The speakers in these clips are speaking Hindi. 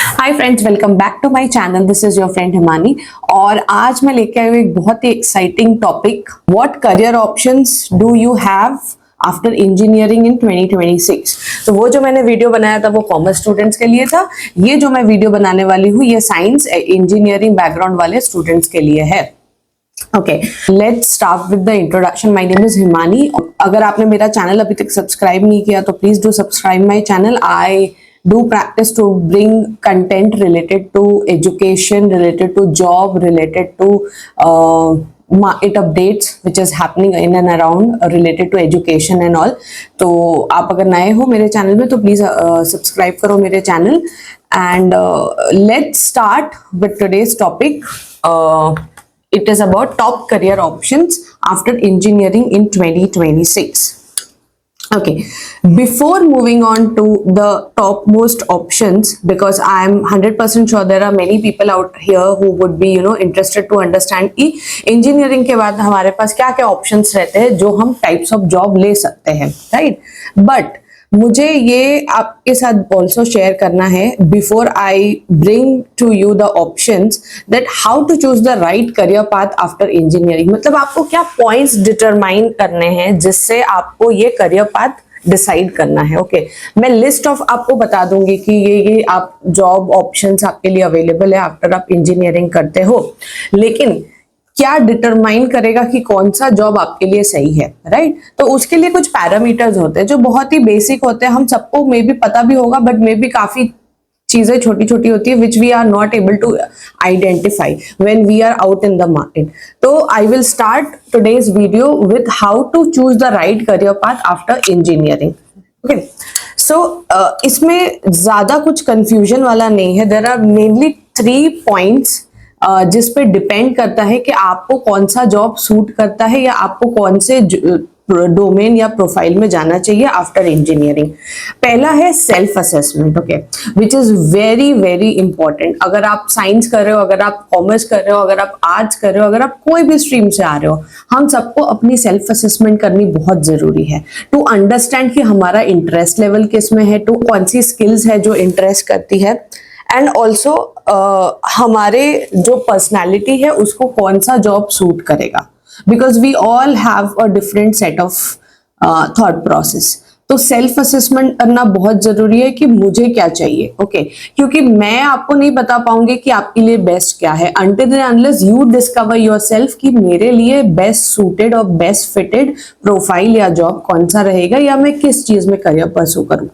Hi friends, welcome back to my channel. This is your friend Himani और आज मैं लेके आई हूँ एक बहुत ही exciting topic. What career options do you have after engineering in 2026। तो वो जो मैंने वीडियो बनाया था वो कॉमर्स स्टूडेंट्स के लिए था। ये जो मैं वीडियो बनाने वाली हूँ ये साइंस इंजीनियरिंग बैकग्राउंड वाले स्टूडेंट्स के लिए है। Okay, let's start with the introduction. My name is Himani. अगर आपने मेरा चैनल अभी तक सब्सक्राइब नहीं किया तो please do subscribe my channel. I do practice to bring content related to education, related to job, related to market updates which is happening in and around related to education and all. तो आप अगर नए हो मेरे चैनल में तो प्लीज सब्सक्राइब करो मेरे channel. And let's start with today's topic. It is about top career options after engineering in 2026. Okay, before moving on to the topmost options, because I am 100% sure there are many people out here who would be interested to understand कि engineering के बाद हमारे पास क्या क्या options रहते हैं जो हम types of job ले सकते हैं, right? But मुझे ये आपके साथ also share करना है before I bring to you the options that how to choose the right career path after engineering। मतलब आपको क्या points determine करने हैं जिससे आपको ये career path डिसाइड करना है। ओके, मैं लिस्ट ऑफ आपको बता दूंगी कि ये आप जॉब ऑप्शंस आपके लिए अवेलेबल है आफ्टर आप इंजीनियरिंग करते हो, लेकिन क्या डिटरमाइन करेगा कि कौन सा जॉब आपके लिए सही है, राइट? तो उसके लिए कुछ पैरामीटर्स होते हैं जो बहुत ही बेसिक होते हैं, हम सबको मे बी पता भी होगा बट मे बी काफी चीजें छोटी छोटी होती है which we are not able to identify when we are out in the market. तो I will start today's video with how to choose the right career path after engineering. Okay, so इसमें ज्यादा कुछ कंफ्यूजन वाला नहीं है। देयर आर मेनली 3 पॉइंट्स जिस पे डिपेंड करता है कि आपको कौन सा जॉब सूट करता है या आपको कौन से डोमेन या प्रोफाइल में जाना चाहिए आफ्टर इंजीनियरिंग। पहला है self assessment, okay, which is very very important. अगर आप साइंस कर रहे हो, अगर आप कॉमर्स कर रहे हो, अगर आप आर्ट्स कर रहे हो, अगर आप कोई भी स्ट्रीम से आ रहे हो, हम सबको अपनी सेल्फ असेसमेंट करनी बहुत जरूरी है टू अंडरस्टैंड कि हमारा इंटरेस्ट लेवल किस में है, टू कौन सी स्किल्स है जो इंटरेस्ट करती है, एंड ऑल्सो हमारे जो पर्सनैलिटी है उसको कौन सा जॉब सूट करेगा, because we all have a different set of thought process। तो सेल्फ असेसमेंट करना बहुत जरूरी है कि मुझे क्या चाहिए, ओके, क्योंकि मैं आपको नहीं बता पाऊंगी कि आपके लिए बेस्ट क्या है until and unless you discover yourself कि मेरे लिए बेस्ट सूटेड और बेस्ट फिटेड प्रोफाइल या जॉब कौन सा रहेगा या मैं किस चीज में करियर परस्यू करूं।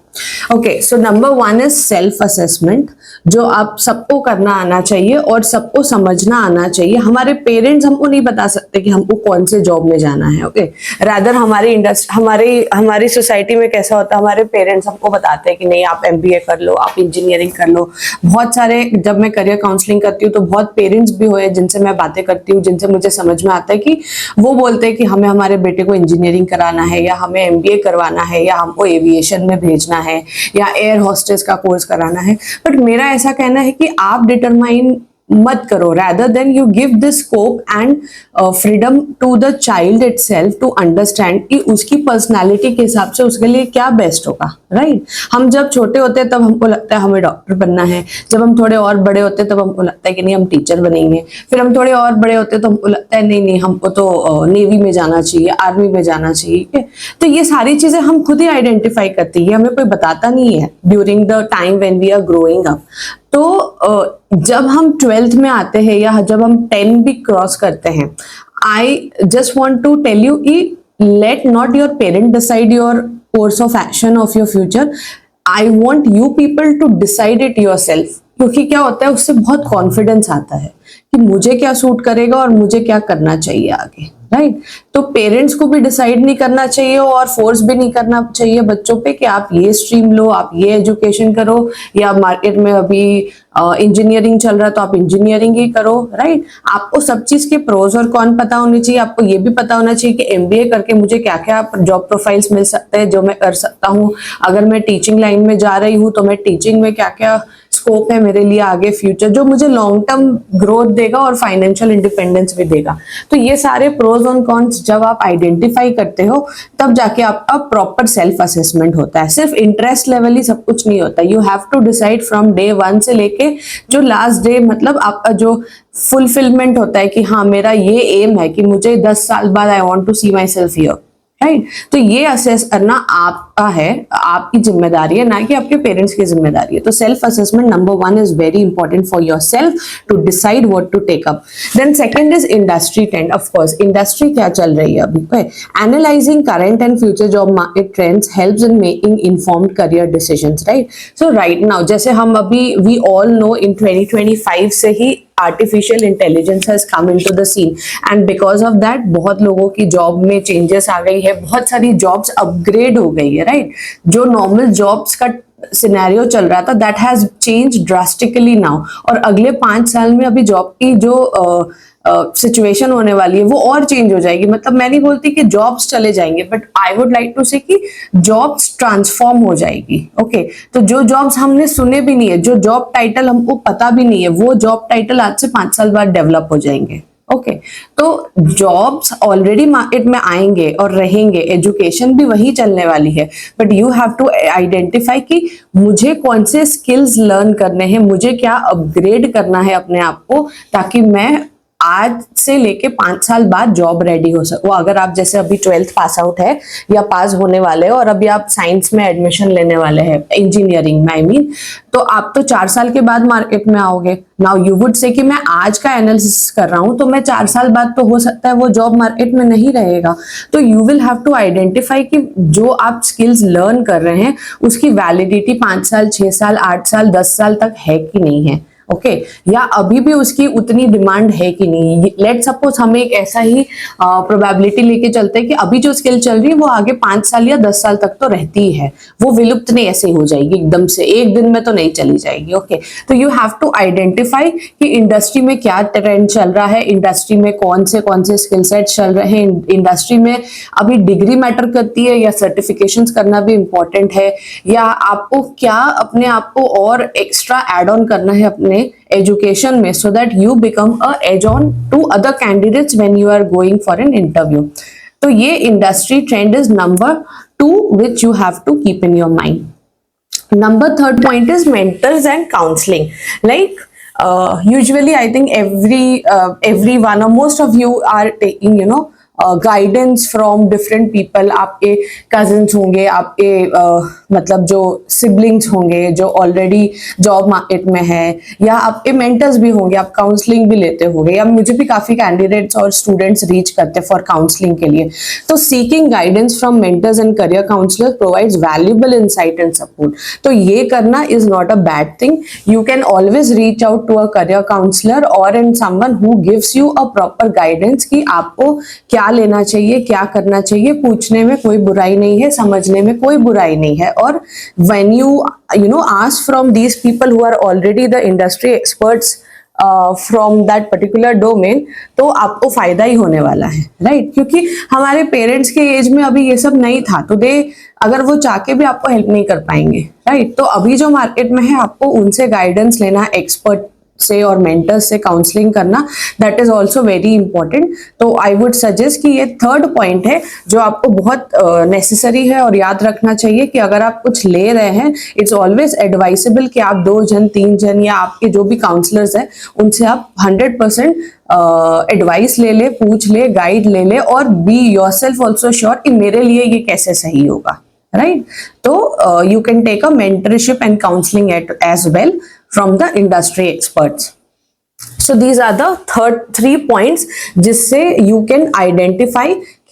Okay, so number 1 is self assessment, जो आप सबको करना आना चाहिए और सबको समझना आना चाहिए। हमारे पेरेंट्स हमको नहीं बता सकते कि हमको कौन से जॉब में जाना है, ओके, रादर हमारी सोसाइटी में कैसा होता है, हमारे पेरेंट्स हमको बताते हैं कि नहीं आप एमबीए कर लो, आप इंजीनियरिंग कर लो। बहुत सारे, जब मैं करियर काउंसलिंग करती हूँ तो बहुत पेरेंट्स भी हुए जिनसे मैं बातें करती हूँ, जिनसे मुझे समझ में आता है कि वो बोलते हैं कि हमें हमारे बेटे को इंजीनियरिंग कराना है या हमें एमबीए करवाना है या हमको एविएशन में भेजना है या एयर होस्टेस का कोर्स कराना है। बट मेरा ऐसा कहना है कि आप डिटरमाइन मत करो, rather than you give the scope and freedom to the child itself to understand कि उसकी पर्सनालिटी के हिसाब से उसके लिए क्या बेस्ट होगा, राइट? हम जब छोटे होते हैं तब हमको लगता है हमें डॉक्टर बनना है, जब हम थोड़े और बड़े होते हैं तब हमको लगता है कि नहीं हम टीचर बनेंगे, फिर हम थोड़े और बड़े होते हैं तो हमको लगता है नहीं हमको तो नेवी में जाना चाहिए, आर्मी में जाना चाहिए। तो ये सारी चीजें हम खुद ही आइडेंटिफाई करते हैं, हमें कोई बताता नहीं है during the time when we are growing up. तो जब हम 12th में आते हैं या जब हम 10 भी क्रॉस करते हैं, I just want to tell you कि let not your parent decide your course of action of your future. I want you people to decide it yourself, क्योंकि क्या होता है उससे बहुत कॉन्फिडेंस आता है कि मुझे क्या सूट करेगा और मुझे क्या करना चाहिए आगे, राइट? तो पेरेंट्स को भी डिसाइड नहीं करना चाहिए और फोर्स भी नहीं करना चाहिए बच्चों पे कि आप ये स्ट्रीम लो, आप ये एजुकेशन करो, या मार्केट में अभी इंजीनियरिंग चल रहा है तो आप इंजीनियरिंग ही करो, राइट? आपको सब चीज के प्रोज और कॉन पता होने चाहिए। आपको ये भी पता होना चाहिए कि एमबीए करके मुझे क्या क्या जॉब प्रोफाइल्स मिल सकते हैं जो मैं कर सकता हूँ। अगर मैं टीचिंग लाइन में जा रही हूँ तो मैं टीचिंग में क्या क्या स्कोप है मेरे लिए आगे फ्यूचर, जो मुझे लॉन्ग टर्म ग्रोथ देगा और फाइनेंशियल इंडिपेंडेंस भी देगा। तो ये सारे प्रोज और कॉन्स जब आप आइडेंटिफाई करते हो तब जाके आपका प्रॉपर सेल्फ असेसमेंट होता है। सिर्फ इंटरेस्ट लेवल ही सब कुछ नहीं होता, you have to decide from day 1 से लेके जो लास्ट डे, मतलब आपका जो फुलफिलमेंट होता है कि हाँ मेरा ये एम है कि मुझे 10 साल बाद I want to see myself here, right. तो ये असेस करना आपका है, आपकी जिम्मेदारी है, ना कि आपके पेरेंट्स की जिम्मेदारी है। तो self assessment number 1 is very important for yourself to decide what to take up. Then second is industry trend. Of course industry क्या चल रही है अभी, analysing current and future job market trends helps in making informed career decisions, right. So right now जैसे हम अभी वी ऑल नो इन 2025 से ही artificial intelligence has come into the scene and because of that बहुत लोगों की जॉब में चेंजेस आ गई है, बहुत सारी जॉब्स अपग्रेड हो गई है, राइट। जो नॉर्मल जॉब्स का सिनेरियो चल रहा था that has change drastically now, और अगले 5 साल में अभी जॉब की जो सिचुएशन होने वाली है वो और चेंज हो जाएगी। मतलब मैं नहीं बोलती कि जॉब्स चले जाएंगे, but I would like to say कि जॉब्स ट्रांसफॉर्म हो जाएगी। ओके तो जो जॉब्स हमने सुने भी नहीं है, जो जॉब टाइटल हमको पता भी नहीं है, वो जॉब टाइटल आज से 5 साल बाद डेवलप हो जाएंगे। ओके तो जॉब्स ऑलरेडी मार्केट में आएंगे और रहेंगे, एजुकेशन भी वही चलने वाली है, but you have to identify कि मुझे कौन से स्किल्स लर्न करने हैं, मुझे क्या अपग्रेड करना है अपने आप को, ताकि मैं आज से लेके 5 साल बाद जॉब रेडी हो सको। अगर आप जैसे अभी 12th पास आउट है या पास होने वाले हो और अभी आप साइंस में एडमिशन लेने वाले हैं, इंजीनियरिंग में आई मीन, तो आप तो 4 साल के बाद मार्केट में आओगे। नाउ यू वुड से कि मैं आज का एनालिसिस कर रहा हूं तो मैं 4 साल बाद तो हो सकता है वो जॉब मार्केट में नहीं रहेगा। तो you will have to identify कि जो आप स्किल्स लर्न कर रहे हैं उसकी वैलिडिटी 5 साल, 6 साल, 8 साल, 10 साल तक है कि नहीं है। ओके या अभी भी उसकी उतनी डिमांड है कि नहीं। लेट सपोज हम एक ऐसा ही प्रोबेबिलिटी लेके चलते हैं कि अभी जो स्किल चल रही है वो आगे 5 साल या 10 साल तक तो रहती है, वो विलुप्त नहीं ऐसे हो जाएगी एकदम से, एक दिन में तो नहीं चली जाएगी। ओके तो यू हैव टू आइडेंटिफाई कि इंडस्ट्री में क्या ट्रेंड चल रहा है, इंडस्ट्री में कौन से स्किल सेट चल रहे हैं, इंडस्ट्री में अभी डिग्री मैटर करती है या सर्टिफिकेशंस करना भी इंपॉर्टेंट है, या आपको क्या अपने आप को और एक्स्ट्रा एड ऑन करना है अपने एजुकेशन में, so that you become a edge on to other candidates when you are going for an interview. तो ये industry trend is number 2 which you have to keep in your mind. Number 3rd point is mentors and counseling. Like usually I think everyone or most of you are taking guidance from different people. आपके कजिन्स होंगे, आपके मतलब जो सिबलिंग्स होंगे जो ऑलरेडी जॉब मार्केट में है, या आपके मेंटर्स भी होंगे, आप काउंसलिंग भी लेते होंगे, या मुझे भी काफी कैंडिडेट्स और स्टूडेंट्स रीच करते हैं फॉर काउंसलिंग के लिए। तो seeking guidance from mentors and career counsellors provides valuable insight and support. तो ये करना is not a bad thing. You can always reach out to a career counsellor और in someone who gives you a proper guidance कि आपको क्या लेना चाहिए, क्या करना चाहिए। पूछने में कोई बुराई नहीं है, समझने में कोई बुराई नहीं है। और when you ask from these people who are already the industry experts from that particular domain, तो आपको फायदा ही होने वाला है, राइट। क्योंकि हमारे पेरेंट्स के एज में अभी ये सब नहीं था, तो अगर वो चाह के भी आपको हेल्प नहीं कर पाएंगे, राइट। तो अभी जो मार्केट में है आपको उनसे गाइडेंस लेना, एक्सपर्ट से और मेंटर्स से काउंसलिंग करना, that is also very important. तो आई वुड सजेस्ट कि ये 3rd पॉइंट है जो आपको बहुत नेसेसरी है और याद रखना चाहिए कि अगर आप कुछ ले रहे हैं, इट्स ऑलवेज एडवाइसेबल कि आप 2 जन 3 जन या आपके जो भी काउंसलर्स हैं उनसे आप 100% एडवाइस ले ले, पूछ ले, गाइड ले ले, और बी योरसेल्फ ऑल्सो श्योर कि मेरे लिए ये कैसे सही होगा, राइट। तो you can take a mentorship and counselling as well from the industry experts. So these are the 3 points जिससे you can identify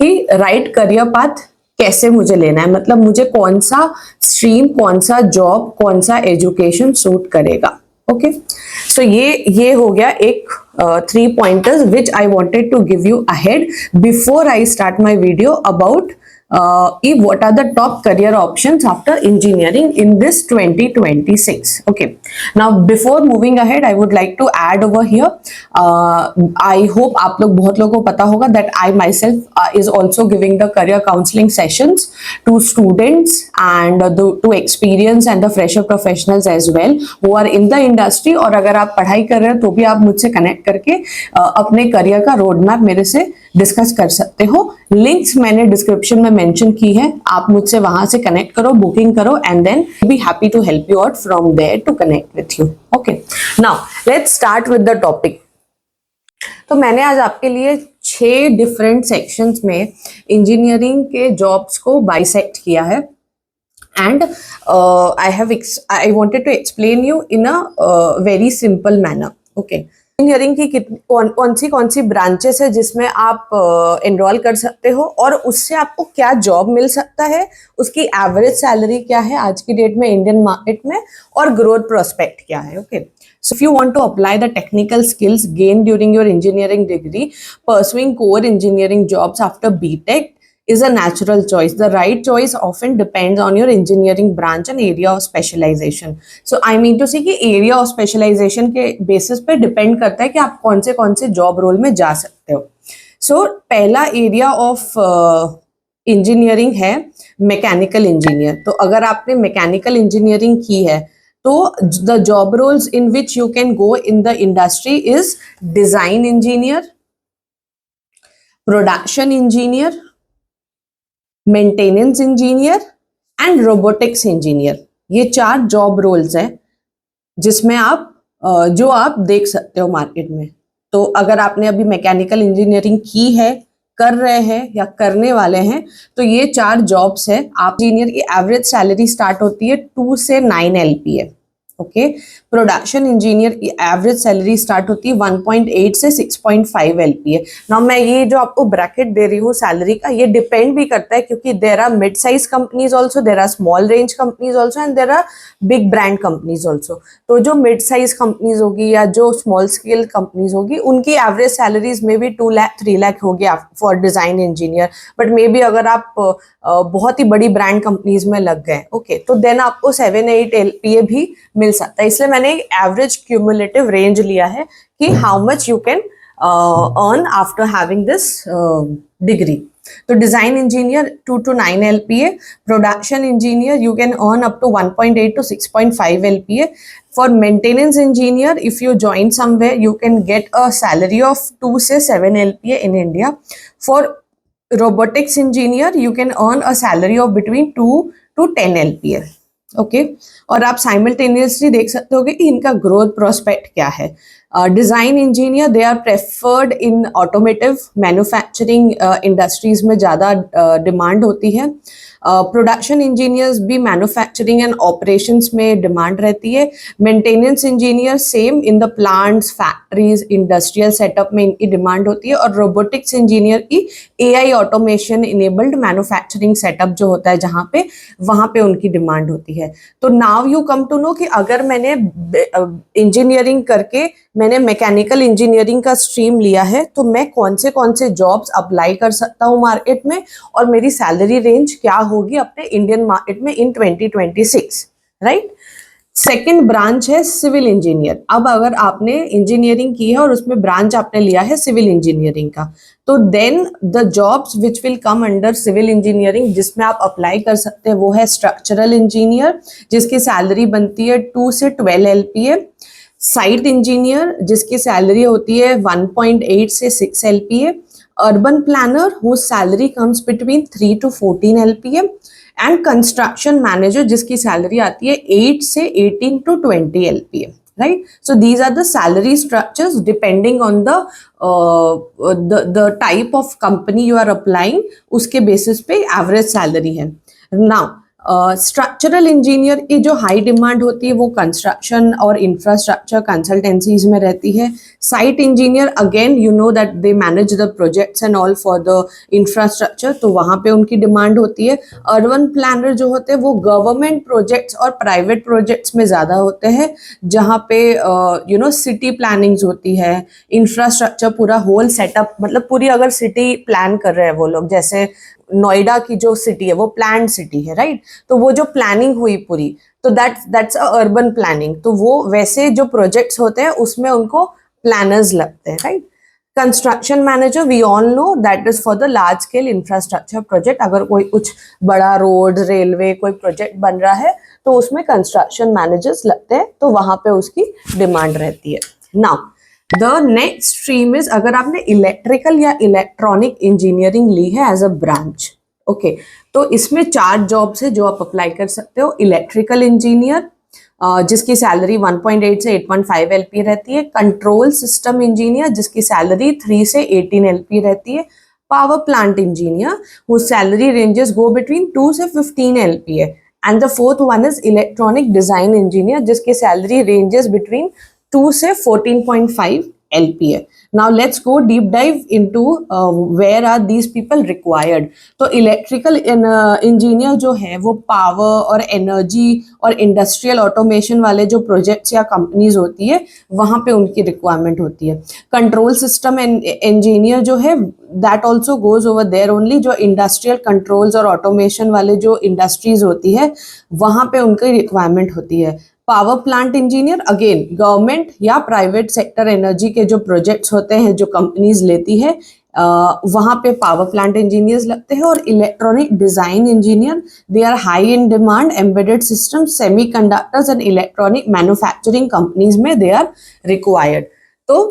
कि right career path कैसे मुझे लेना है, मतलब मुझे कौन सा स्ट्रीम, कौन सा जॉब, कौन सा एजुकेशन सूट करेगा। ओके सो ये हो गया एक 3 pointers which I wanted to give you ahead before I start my video about what are the top career options after engineering in this 2026. Okay, now before moving ahead I would like to add over here, I hope आप लोग बहुत लोगों को पता होगा that I myself is also giving the career counseling sessions to students and to experience and the fresher professionals as well who are in the industry. और अगर आप पढ़ाई कर रहे हो तो भी आप मुझसे कनेक्ट करके अपने करियर का रोड मैप मेरे से डिस्कस कर सकते हो. लिंक्स मैंने डिस्क्रिप्शन में मेंशन की है, आप मुझसे वहां से कनेक्ट करो, बुकिंग करो and then be happy to help you out from there to connect with you. Okay, now let's start with the topic. तो मैंने आज आपके लिए 6 डिफरेंट सेक्शंस में इंजीनियरिंग के जॉब्स को बाइसेक्ट किया है and I wanted to explain you in a very simple manner. Okay, engineering की कौन सी ब्रांचेस है जिसमें आप एनरोल कर सकते हो और उससे आपको क्या जॉब मिल सकता है, उसकी एवरेज सैलरी क्या है आज की डेट में इंडियन मार्केट में और ग्रोथ प्रोस्पेक्ट क्या है. Okay, so if you want to apply the technical skills gained during your engineering degree, pursuing core engineering jobs after BTech is a natural choice. The right choice often depends on your engineering branch and area of specialization. So I mean to say कि area of specialization के basis पे depend करता है कि आप कौन से job role में जा सकते हो. So पहला area of engineering है mechanical engineer. तो अगर आपने mechanical engineering की है तो the job roles in which you can go in the industry is design engineer, production engineer, maintenance engineer and robotics engineer. ये 4 जॉब रोल्स हैं जिसमें आप जो आप देख सकते हो मार्केट में. तो अगर आपने अभी मैकेनिकल इंजीनियरिंग की है, कर रहे हैं या करने वाले हैं तो ये 4 जॉब्स है. आप इंजीनियर की एवरेज सैलरी स्टार्ट होती है 2 से 9 LPA. ओके, प्रोडक्शन इंजीनियर की एवरेज सैलरी स्टार्ट होती है 1.8 से 6.5 LPA. नाउ मैं ये जो आपको ब्रैकेट दे रही हूँ सैलरी का, ये डिपेंड भी करता है क्योंकि there are mid size companies also, there are small range companies also and there are big brand companies also. तो जो मिड साइज कंपनीज होगी या जो स्मॉल स्केल कंपनीज होगी उनकी एवरेज सैलरीज में भी 2 लाख 3 लाख होगी for design engineer. But may be अगर आप बहुत ही बड़ी ब्रांड कंपनीज में लग गए, ओके, तो देन आपको 7-8 LPA भी मिल सकता है. इसलिए मैंने एवरेज क्यूमुलेटिव रेंज लिया है कि how much you can earn after having this degree. तो design engineer 2 to 9 LPA, production engineer you can earn up to 1.8 to 6.5 LPA. For maintenance engineer, if you join somewhere, you can get a salary of 2 से 7 LPA in India. For robotics engineer, you can earn a salary of between 2 to 10 LPA. Okay, और आप साइमल्टेनियसली देख सकते हो कि इनका ग्रोथ प्रोस्पेक्ट क्या है. Design engineer they are preferred in automotive manufacturing industries में ज़्यादा डिमांड होती है. प्रोडक्शन इंजीनियर्स भी मैन्युफैक्चरिंग एंड ऑपरेशंस में डिमांड रहती है. Maintenance engineer same in the plants, factories, industrial setup में इनकी डिमांड होती है. और रोबोटिक्स इंजीनियर की AI automation enabled manufacturing setup जो होता है जहाँ पे, वहाँ पे उनकी डिमांड होती है. तो now you come to know कि अगर मैंने इंजीनियरिंग करके मैंने मैकेनिकल इंजीनियरिंग का स्ट्रीम लिया है तो मैं कौन से जॉब्स अप्लाई कर सकता हूँ मार्केट में और मेरी सैलरी रेंज क्या होगी अपने इंडियन मार्केट में इन 2026, राइट. सेकेंड ब्रांच है सिविल इंजीनियर. अब अगर आपने इंजीनियरिंग की है और उसमें ब्रांच आपने लिया है सिविल इंजीनियरिंग का, तो then the jobs which will come under civil engineering जिसमें आप अप्लाई कर सकते हैं वो है स्ट्रक्चरल इंजीनियर जिसकी सैलरी बनती है 2 से 12 LPA. साइट इंजीनियर जिसकी सैलरी होती है 1.8 से 6 LPA. Urban planner whose salary comes between 3 to 14 LPA. And construction manager जिसकी सैलरी आती है 8 से 18 to 20 LPA. Right, so these are the salary structures depending on the type of company you are applying. उसके basis पे average salary है. Now स्ट्रक्चरल इंजीनियर की जो हाई डिमांड होती है वो कंस्ट्रक्शन और इंफ्रास्ट्रक्चर कंसल्टेंसीज में रहती है. Site engineer again you know that they manage the projects and all for the infrastructure, तो वहाँ पे उनकी डिमांड होती है. अर्बन प्लानर जो होते हैं वो गवर्नमेंट प्रोजेक्ट्स और प्राइवेट प्रोजेक्ट्स में ज़्यादा होते हैं जहाँ पे यू नो सिटी प्लानिंग्स होती है, इंफ्रास्ट्रक्चर पूरा होल सेटअप, मतलब पूरी अगर सिटी प्लान कर रहे हैं वो लोग, जैसे नोएडा की जो सिटी है वो प्लान्ड सिटी है, राइट? तो वो जो प्लानिंग हुई पूरी, तो दैट्स अ अर्बन प्लानिंग। तो वो वैसे जो प्रोजेक्ट्स होते हैं उसमें उनको प्लानर्स लगते हैं, right? Construction manager, we all know that is for the large scale infrastructure project. अगर कोई कुछ बड़ा रोड, रेलवे, कोई प्रोजेक्ट बन रहा है तो उसमें कंस्ट्रक्शन मैनेजर्स लगते हैं, तो वहां पे उसकी डिमांड रहती है। Now the next stream is, अगर आपने इलेक्ट्रिकल या इलेक्ट्रॉनिक इंजीनियरिंग ली है एज अ ब्रांच, ओके, तो इसमें 4 जॉब्स है जो आप अप्लाई कर सकते हो। इलेक्ट्रिकल इंजीनियर, जिसकी सैलरी 1.8 से 8.5 एलपी रहती है। कंट्रोल सिस्टम इंजीनियर, जिसकी सैलरी 3 से 18 एलपी रहती है। Power plant engineer, whose salary ranges go between 2 से 15 LPA, and the fourth one is electronic design engineer, जिसकी सैलरी ranges between 2 से 14.5 LPA. Now let's go deep dive into where are these people required. तो इलेक्ट्रिकल इंजीनियर जो है वो पावर और एनर्जी और इंडस्ट्रियल ऑटोमेशन वाले जो प्रोजेक्ट्स या कंपनीज होती है वहाँ पे उनकी रिक्वायरमेंट होती है। कंट्रोल सिस्टम इंजीनियर जो है that also goes over there only, जो इंडस्ट्रियल कंट्रोल्स और ऑटोमेशन वाले जो इंडस्ट्रीज होती है वहाँ पे उनकी रिक्वायरमेंट होती है। Power plant engineer, again government या प्राइवेट सेक्टर एनर्जी के जो प्रोजेक्ट्स होते हैं जो कंपनीज लेती है वहाँ पे पावर प्लांट इंजीनियर्स लगते हैं। और electronic design engineer, they are high in demand, embedded system, semiconductors and electronic manufacturing companies में दे आर रिक्वायर्ड। तो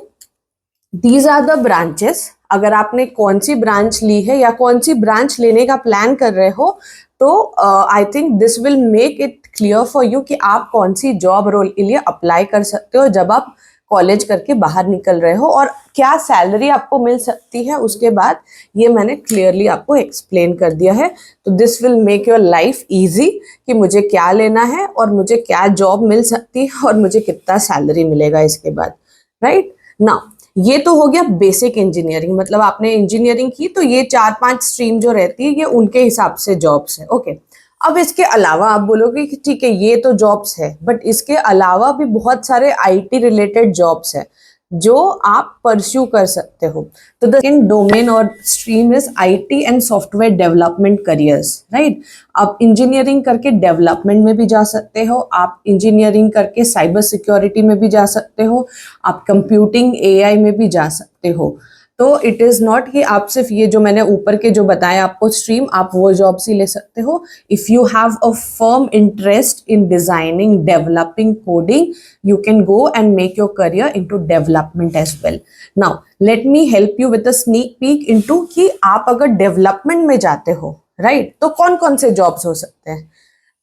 दीज आर द ब्रांचेस। अगर आपने कौन सी ब्रांच ली है या कौन सी ब्रांच लेने का प्लान कर रहे हो, तो I think this will make it clear for you कि आप कौन सी जॉब रोल के लिए अप्लाई कर सकते हो जब आप कॉलेज करके बाहर निकल रहे हो, और क्या सैलरी आपको मिल सकती है उसके बाद, ये मैंने क्लियरली आपको एक्सप्लेन कर दिया है। तो this will make your life easy कि मुझे क्या लेना है और मुझे क्या जॉब मिल सकती है और मुझे कितना सैलरी मिलेगा इसके बाद, राइट? नाउ ये तो हो गया बेसिक इंजीनियरिंग, मतलब आपने इंजीनियरिंग की तो ये 4-5 स्ट्रीम जो रहती है ये उनके हिसाब से जॉब्स है, ओके। अब इसके अलावा आप बोलोगे कि ठीक है ये तो जॉब्स है, बट इसके अलावा भी बहुत सारे आईटी रिलेटेड जॉब्स है जो आप परस्यू कर सकते हो। तो द सेकंड डोमेन और stream is IT and software development careers, right? आप इंजीनियरिंग करके डेवलपमेंट में भी जा सकते हो, आप इंजीनियरिंग करके साइबर सिक्योरिटी में भी जा सकते हो, आप कंप्यूटिंग एआई में भी जा सकते हो। तो इट इज नॉट कि आप सिर्फ ये जो मैंने ऊपर के जो बताया आपको स्ट्रीम, आप वो जॉब्स ही ले सकते हो। If you have a firm interest in designing, developing, coding, you can go and make your career into development as well. Now let me help you with a sneak peek into कि आप अगर डेवलपमेंट में जाते हो, राइट, तो कौन कौन से जॉब्स हो सकते हैं।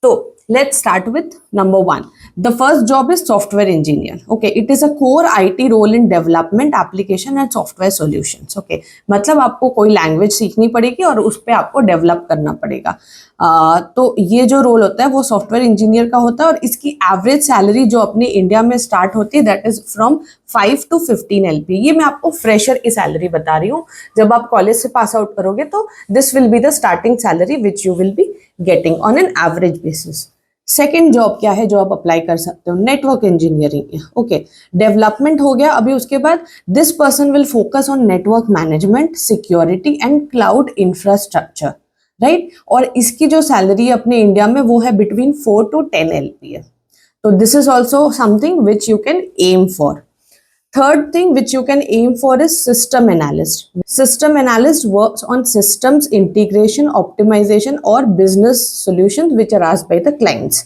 तो let's start with number 1. The first job is software engineer. Okay, it is a core IT role in development, application and software solutions. Okay, मतलब आपको कोई लैंग्वेज सीखनी पड़ेगी और उस पर आपको डेवलप करना पड़ेगा। तो ये जो रोल होता है वो सॉफ्टवेयर इंजीनियर का होता है, और इसकी एवरेज सैलरी जो अपने इंडिया में स्टार्ट होती है that is from 5 to 15 LP। ये मैं आपको फ्रेशर की सैलरी बता रही हूँ। जब आप कॉलेज से पास आउट करोगे तो this will be the starting salary which you will be getting on an average basis. Second job क्या है जो आप अप्लाई कर सकते हो? Network engineering. ओके, डेवलपमेंट हो गया। अभी उसके बाद this person will focus on network management, security and cloud infrastructure, right? और इसकी जो सैलरी अपने इंडिया में वो है बिटवीन 4 to 10 LPA। तो this is also something which you can aim for. Third thing which you can aim for is system analyst. System analyst works on systems integration, optimization or business solutions which are asked by the clients.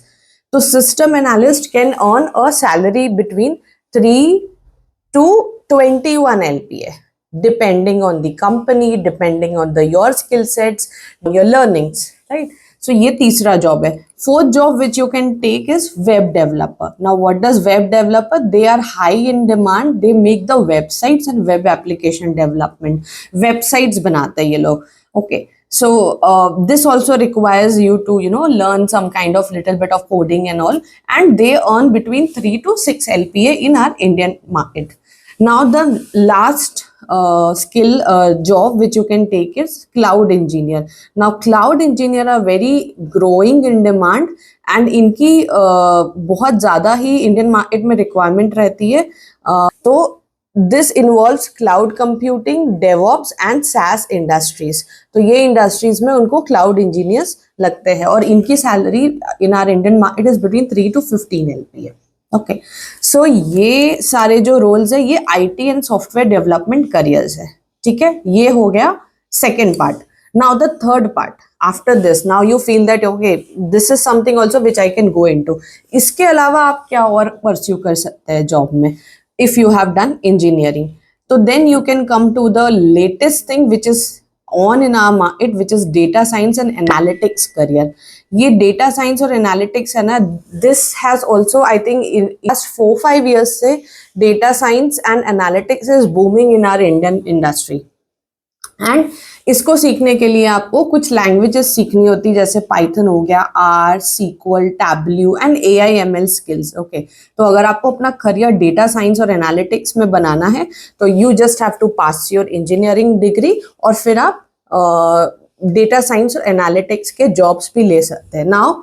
So system analyst can earn a salary between 3 to 21 LPA depending on the company, depending on your skill sets, your learnings, right? So ये तीसरा जॉब है। Fourth job which you can take is web developer. Now what does web developer? They are high in demand. They make the websites and web application development. Websites बनाते हैं ये लोग। Okay, so this also requires you to learn some kind of little bit of coding and all, and they earn between 3 to 6 LPA in our Indian market. Now the last skill job which you can take is cloud engineer. Now cloud engineer are very growing in demand and इनकी बहुत ज़्यादा ही इंडियन मार्केट में रिक्वायरमेंट रहती है। तो this involves cloud computing, DevOps and SaaS industries. तो ये इंडस्ट्रीज में उनको क्लाउड इंजीनियर्स लगते हैं और इनकी salary in our Indian market is between 3 to 15 LPA। Okay, so ये सारे जो रोल्स है ये IT and software development careers है। ठीक है, ये हो गया second part. Now the third part, after this now you feel that okay this is something also which I can go into. इसके अलावा आप क्या और परस्यू कर सकते हैं जॉब में if you have done engineering? So then you can come to the latest thing which is on in our market, which is data science and analytics career. ये data science और analytics है ना, this has also I think in last 4-5 years से data science and analytics is booming in our Indian industry. And इसको सीखने के लिए आपको कुछ लैंग्वेजेस सीखनी होती, जैसे पाइथन हो गया, R, SQL, Tableau and AI/ML skills. Okay, तो अगर आपको अपना करियर डेटा साइंस और एनालिटिक्स में बनाना है तो you just have to pass your engineering degree और फिर आप डेटा साइंस और एनालिटिक्स के जॉब्स भी ले सकते हैं। नाउ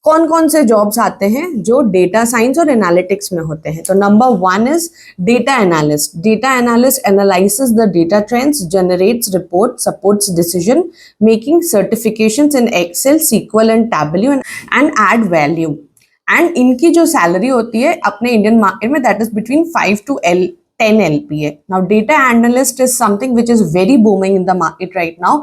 कौन कौन से जॉब्स आते हैं जो डेटा साइंस और एनालिटिक्स में होते हैं? तो number 1 is data analyst. Data analyst analyses the data trends, generates report, supports decision making, certifications in Excel, SQL and Tableau and add value. And इनकी जो सैलरी होती है अपने इंडियन मार्केट में that is between 5 to 10 LPA. Now data analyst is something which is very booming in the market right now.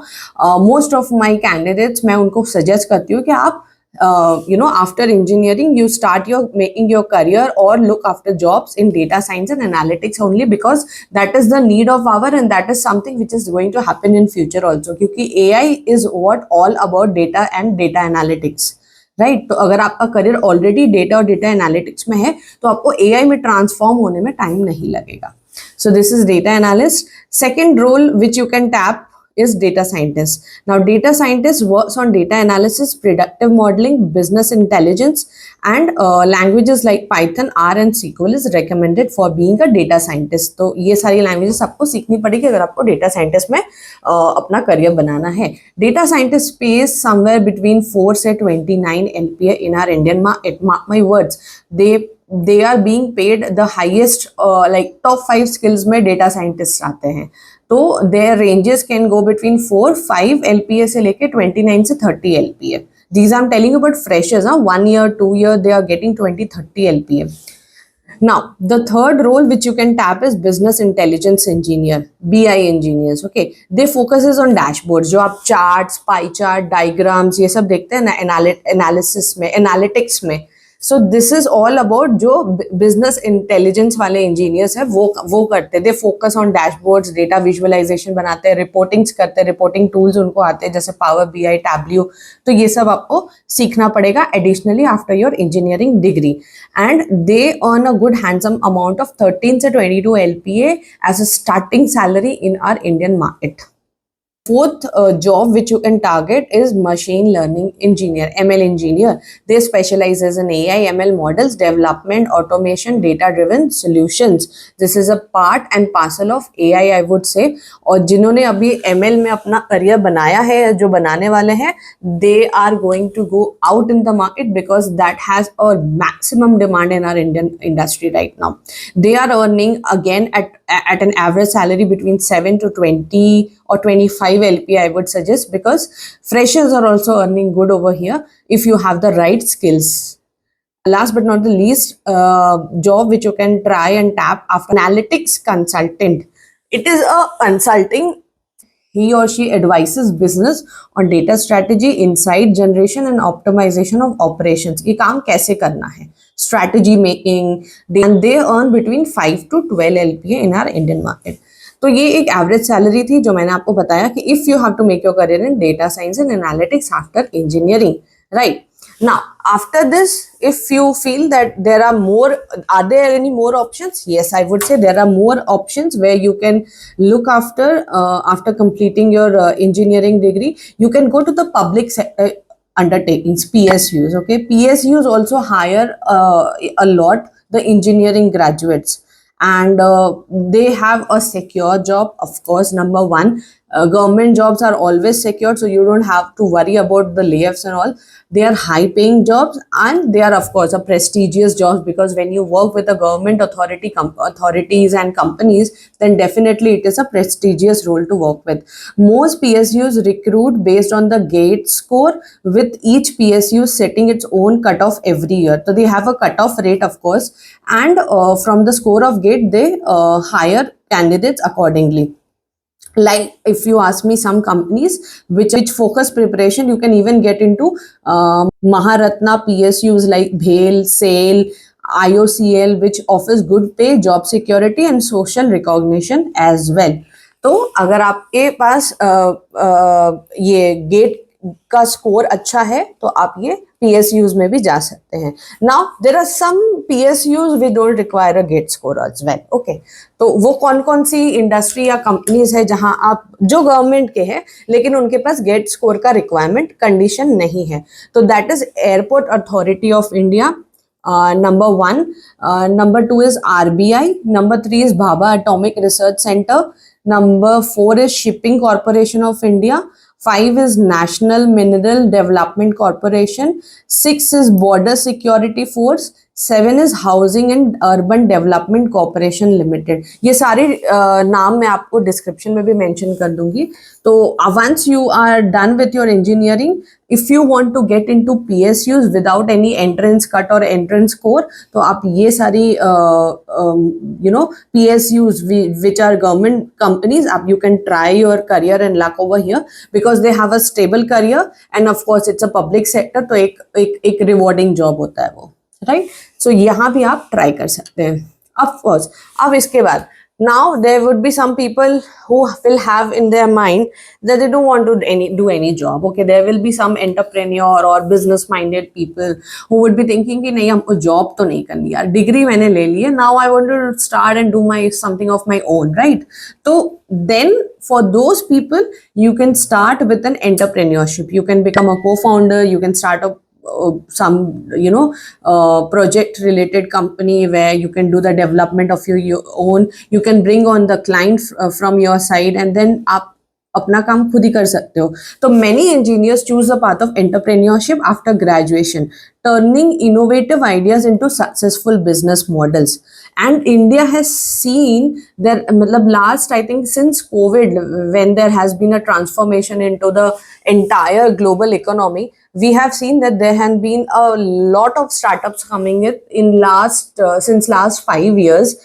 Most of my candidates मैं उनको suggest करती हूँ कि आप after engineering you start making your career or look after jobs in data science and analytics only, because that is the need of hour and that is something which is going to happen in future also, क्योंकि AI is what all about data and data analytics, right. तो अगर आपका करियर ऑलरेडी डेटा और डेटा एनालिटिक्स में है तो आपको AI में ट्रांसफॉर्म होने में टाइम नहीं लगेगा। So this is data analyst. Second role which you can tap is data scientist. Now data scientist works on data analysis, predictive modeling, business intelligence and languages like Python, R and SQL is recommended for being a data scientist. तो ये सारी लैंग्वेजेस आपको सीखनी पड़ेगी अगर आपको डेटा साइंटिस्ट में अपना करियर बनाना है। Data scientist pays somewhere between 4 से 29 LPA in our Indian market. Mark my words, they are being paid the highest like top 5 skills में डेटा साइंटिस्ट आते हैं। तो their ranges can go between 4-5 LPA से लेके 29 से 30 LPA. These I'm telling you about freshers, 1 year, 2 year, they are getting 20-30 LPA. Now, the third role which you can tap is business intelligence engineer, BI engineers. Okay, they focuses on dashboards. जो आप charts, pie chart, diagrams ये सब देखते हैं ना analysis में, analytics में. So this is all about जो बिजनेस इंटेलिजेंस वाले इंजीनियर्स हैं वो करते हैं। They focus on dashboards, data visualisation बनाते हैं, रिपोर्टिंग्स करते हैं, रिपोर्टिंग टूल्स उनको आते हैं जैसे पावर BI, टैब्ल्यू। तो ये सब आपको सीखना पड़ेगा additionally after your engineering degree. And they earn a good handsome amount of 13 से 22 LPA as a starting salary in our Indian market. Fourth job which you can target is machine learning engineer, ML engineer. They specialize in AI/ML models development, automation, data driven solutions. This is a part and parcel of AI, I would say. और जिन्होंने अभी ML में अपना करियर बनाया है, जो बनाने वाले हैं, they are going to go out in the market because that has a maximum demand in our Indian industry right now. They are earning again at an average salary between 7 to 20 or 25 LPA, I would suggest, because freshers are also earning good over here if you have the right skills. Last but not the least, job which you can try and tap after analytics consultant. It is a consulting. He or she advises business on data strategy, insight generation and optimization of operations. ये काम कैसे करना है, strategy making, and they earn between 5 to 12 LPA in our Indian market. तो ये एक एवरेज सैलरी थी जो मैंने आपको बताया कि if you have to make your career in data science and analytics after engineering, right. Now, after this, if you feel that there are there any more options? Yes, I would say there are more options where you can look after completing your engineering degree. You can go to the public sector undertakings, PSUs. Okay, PSUs also hire a lot the engineering graduates. And they have a secure job, of course, number one. Government jobs are always secured, so you don't have to worry about the layoffs and all. They are high paying jobs, and they are of course a prestigious jobs, because when you work with the government authorities and companies, then definitely it is a prestigious role to work with. Most PSUs recruit based on the GATE score, with each PSU setting its own cutoff every year. So they have a cutoff rate, of course, and from the score of GATE, they hire candidates accordingly. Like if you ask me, some companies which focus preparation, you can even get into Maharatna PSUs like BHEL, SAIL, IOCL, which offers good pay, job security and social recognition as well. तो अगर आपके पास ये गेट का स्कोर अच्छा है तो आप ये PSUs में भी जा सकते हैं. नाउ देर आर सम PSUs we don't require a GATE score as well. Okay, तो वो कौन कौन सी इंडस्ट्री या कंपनीज है जहां आप, जो गवर्नमेंट के हैं लेकिन उनके पास गेट स्कोर का रिक्वायरमेंट कंडीशन नहीं है. तो that is airport authority of India, number 1. Number 2 is RBI. Number 3 is Bhabha Atomic Research Center. Number 4 is Shipping Corporation of India. 5 is National Mineral Development Corporation. 6 is Border Security Force. 7 is Housing and Urban Development Corporation Limited. ये सारे नाम मैं आपको डिस्क्रिप्शन में भी मेंशन कर दूंगी. तो once you are done with your engineering, if you want to get into PSUs without any entrance cut or entrance score, तो आप ये सारी PSUs which are government companies, you can try your career and luck over here, because they have a stable career and of course it's a public sector, तो एक rewarding job होता है वो, राइट. सो यहाँ भी आप ट्राई कर सकते हैं ऑफ कोर्स. अब इसके बाद, now there would be some people who will have in their mind that they don't want to do any job. Okay, there will be some entrepreneur or business minded people who would be thinking कि नहीं, हमको जॉब तो नहीं करनी यार, डिग्री मैंने ले ली है, now I want to start and do something of my own, right? तो then for those people you can start with an entrepreneurship. You can become a co-founder, you can start a some project related company where you can do the development of your own. You can bring on the client from your side, and then आप अपना काम खुद ही कर सकते हो. तो many engineers choose the path of entrepreneurship after graduation, turning innovative ideas into successful business models. And India has seen that, मतलब last, I think since COVID, when there has been a transformation into the entire global economy, we have seen that there have been a lot of startups coming in since last 5 years,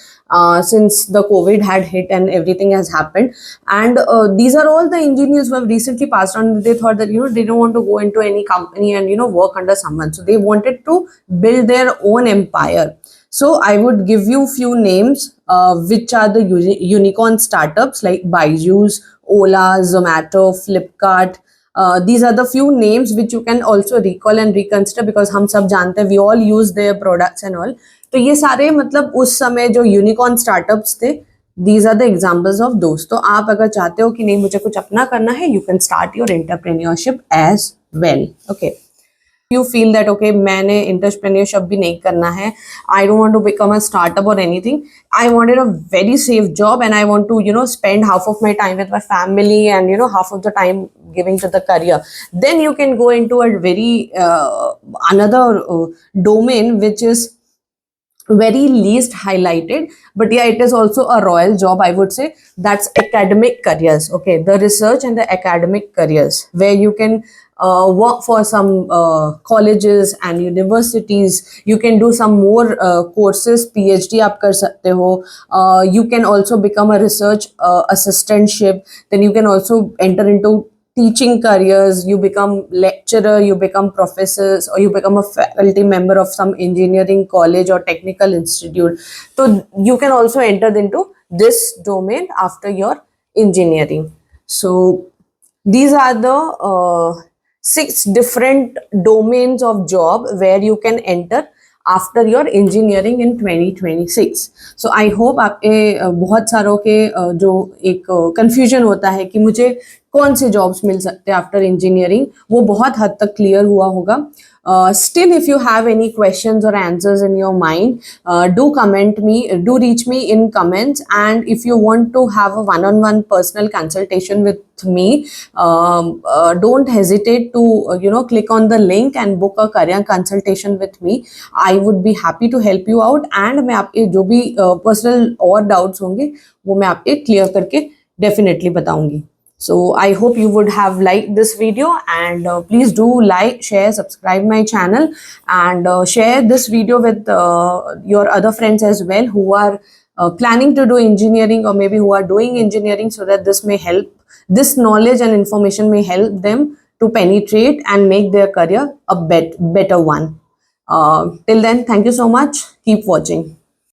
since the COVID had hit and everything has happened. And these are all the engineers who have recently passed on. They thought that, they don't want to go into any company and, work under someone. So they wanted to build their own empire. So I would give you few names, which are the unicorn startups like Byju's, Ola, Zomato, Flipkart. These are the few names which you can also recall and reconsider, because हम सब जानते हैं, we all use their products and all. तो ये सारे मतलब उस समय जो यूनिकॉर्न स्टार्टअप्स थे, these are the examples of those. तो आप अगर चाहते हो कि नहीं मुझे कुछ अपना करना है, you can start your entrepreneurship as well. Okay. You feel that okay, मैंने entrepreneurship भी नहीं करना है, I don't want to become a startup or anything, I wanted a very safe job and I want to spend half of my time with my family and half of the time giving to the career, then you can go into a very another domain which is very least highlighted, but yeah, it is also a royal job, I would say. That's academic careers. Okay, the research and the academic careers, where you can work for some colleges and universities. You can do some more courses, PhD आप कर सकते हो. You can also become a research assistantship. Then you can also enter into teaching careers. You become lecturer, you become professors, or you become a faculty member of some engineering college or technical institute. So you can also enter into this domain after your engineering. So these are the 6 different domains of job where you can enter after your engineering in 2026. So I hope आपके बहुत सारों के जो एक confusion होता है कि मुझे कौन से jobs मिल सकते हैं after engineering, वो बहुत हद तक clear हुआ होगा. Still, if you have any questions or answers in your mind, do reach me in comments. And if you want to have a one-on-one personal consultation with me, don't hesitate to click on the link and book a career consultation with me. I would be happy to help you out, and मैं आपके जो भी पर्सनल और डाउट्स होंगे वो मैं आपके क्लियर करके डेफिनेटली बताऊंगी. So I hope you would have liked this video, and please do like, share, subscribe my channel, and share this video with your other friends as well who are planning to do engineering, or maybe who are doing engineering, so that this knowledge and information may help them to penetrate and make their career a better one. Till then, thank you so much. Keep watching.